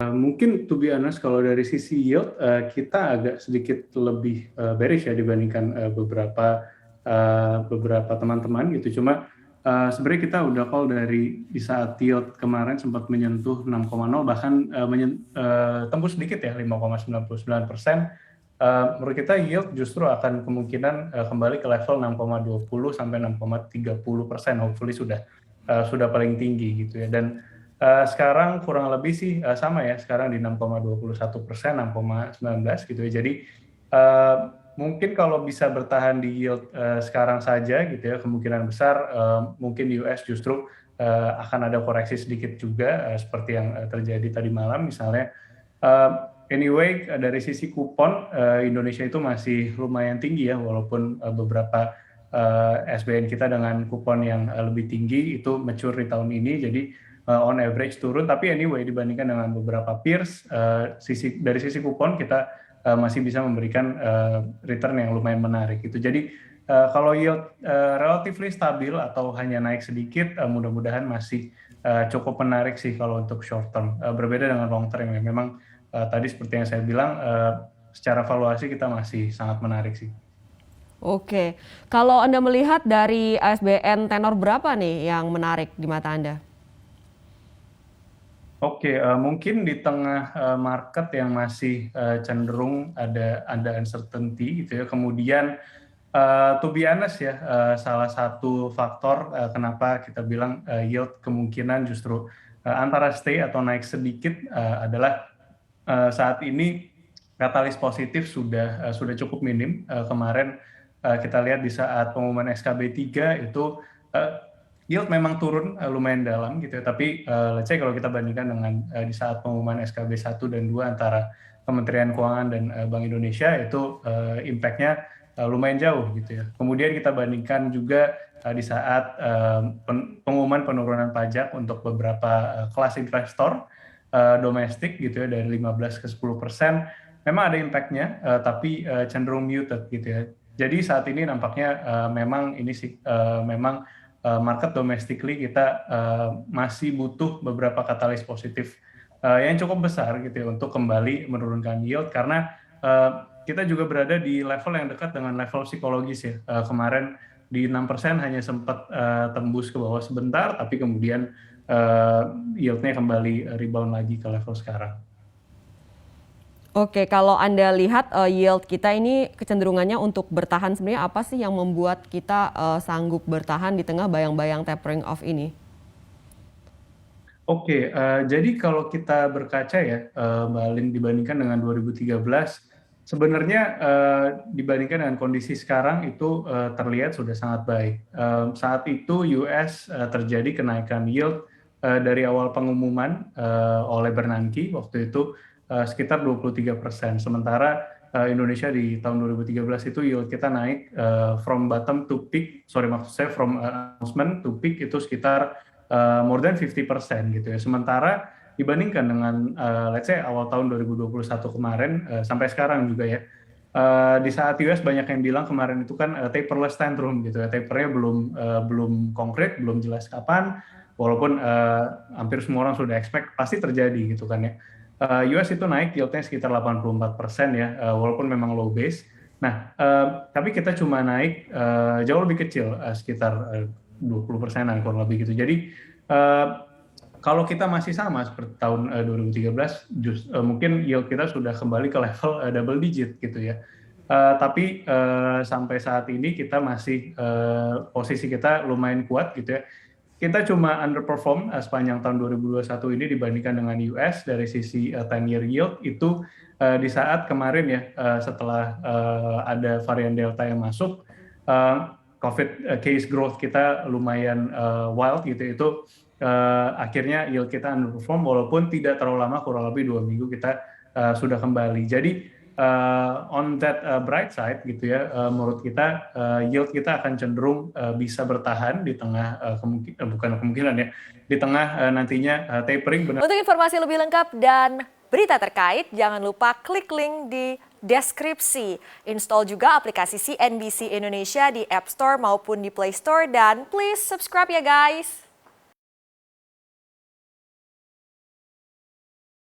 Mungkin to be honest kalau dari sisi yield, kita agak sedikit lebih, bearish ya dibandingkan, beberapa teman-teman gitu. Cuma, sebenarnya kita udah call dari di saat yield kemarin sempat menyentuh 6,0 bahkan, tembus sedikit ya 5,99%. Menurut kita yield justru akan kemungkinan, kembali ke level 6,20 sampai 6,30%, hopefully sudah paling tinggi gitu ya. Dan sekarang kurang lebih sih sama ya, sekarang di 6,21%, 6,19 gitu ya. Jadi mungkin kalau bisa bertahan di yield sekarang saja gitu ya, kemungkinan besar mungkin di US justru akan ada koreksi sedikit juga seperti yang terjadi tadi malam misalnya. Anyway, dari sisi kupon Indonesia itu masih lumayan tinggi ya, walaupun beberapa SBN kita dengan kupon yang lebih tinggi itu mature di tahun ini, jadi on average turun, tapi anyway dibandingkan dengan beberapa peers, dari sisi kupon kita masih bisa memberikan return yang lumayan menarik gitu. Jadi kalau yield relatively stabil atau hanya naik sedikit, mudah-mudahan masih cukup menarik sih kalau untuk short term. Berbeda dengan long term ya, memang tadi seperti yang saya bilang, secara valuasi kita masih sangat menarik sih. Oke, kalau Anda melihat dari ASBN tenor berapa nih yang menarik di mata Anda? Oke, mungkin di tengah market yang masih cenderung ada uncertainty gitu ya, kemudian to be honest ya, salah satu faktor kenapa kita bilang yield kemungkinan justru antara stay atau naik sedikit adalah saat ini katalis positif sudah cukup minim. Kemarin kita lihat di saat pengumuman SKB 3 itu yield memang turun lumayan dalam gitu ya, tapi let's say kalau kita bandingkan dengan di saat pengumuman SKB 1 dan 2 antara Kementerian Keuangan dan Bank Indonesia itu impact-nya lumayan jauh gitu ya. Kemudian kita bandingkan juga di saat pengumuman penurunan pajak untuk beberapa kelas investor domestik gitu ya dari 15 ke 10%, memang ada impact-nya, tapi cenderung muted gitu ya. Jadi saat ini nampaknya memang ini sih memang market domestically kita masih butuh beberapa katalis positif yang cukup besar gitu ya untuk kembali menurunkan yield, karena kita juga berada di level yang dekat dengan level psikologis ya. Kemarin di 6% hanya sempat tembus ke bawah sebentar, tapi kemudian yield-nya kembali rebound lagi ke level sekarang. Oke, kalau Anda lihat yield kita ini kecenderungannya untuk bertahan, sebenarnya apa sih yang membuat kita sanggup bertahan di tengah bayang-bayang tapering off ini? Oke, jadi kalau kita berkaca ya, Mbak Lin, dibandingkan dengan 2013, sebenarnya dibandingkan dengan kondisi sekarang itu terlihat sudah sangat baik. Saat itu US terjadi kenaikan yield dari awal pengumuman oleh Bernanke waktu itu sekitar 23%. Sementara Indonesia di tahun 2013 itu yield kita naik from bottom to peak, sorry maksud saya from announcement to peak itu sekitar more than 50% gitu ya. Sementara dibandingkan dengan let's say awal tahun 2021 kemarin sampai sekarang juga ya, di saat US banyak yang bilang kemarin itu kan taperless tantrum gitu ya, tapernya belum konkret, belum jelas kapan, walaupun hampir semua orang sudah expect pasti terjadi gitu kan ya. US itu naik yieldnya sekitar 84% ya, walaupun memang low base. Nah, tapi kita cuma naik jauh lebih kecil, sekitar 20%-an kurang lebih gitu. Jadi kalau kita masih sama seperti tahun 2013, mungkin yield kita sudah kembali ke level double digit gitu ya. Tapi sampai saat ini kita masih posisi kita lumayan kuat gitu ya. Kita cuma underperform sepanjang tahun 2021 ini dibandingkan dengan US dari sisi 10-year yield itu di saat kemarin ya, setelah ada varian Delta yang masuk, COVID case growth kita lumayan wild gitu, itu akhirnya yield kita underperform walaupun tidak terlalu lama, kurang lebih 2 minggu kita sudah kembali. Jadi on that bright side gitu ya, menurut kita yield kita akan cenderung bisa bertahan di tengah bukan kemungkinan ya, di tengah nantinya tapering benar. Untuk informasi lebih lengkap dan berita terkait, jangan lupa klik link di deskripsi. Install juga aplikasi CNBC Indonesia di App Store maupun di Play Store, dan please subscribe ya guys.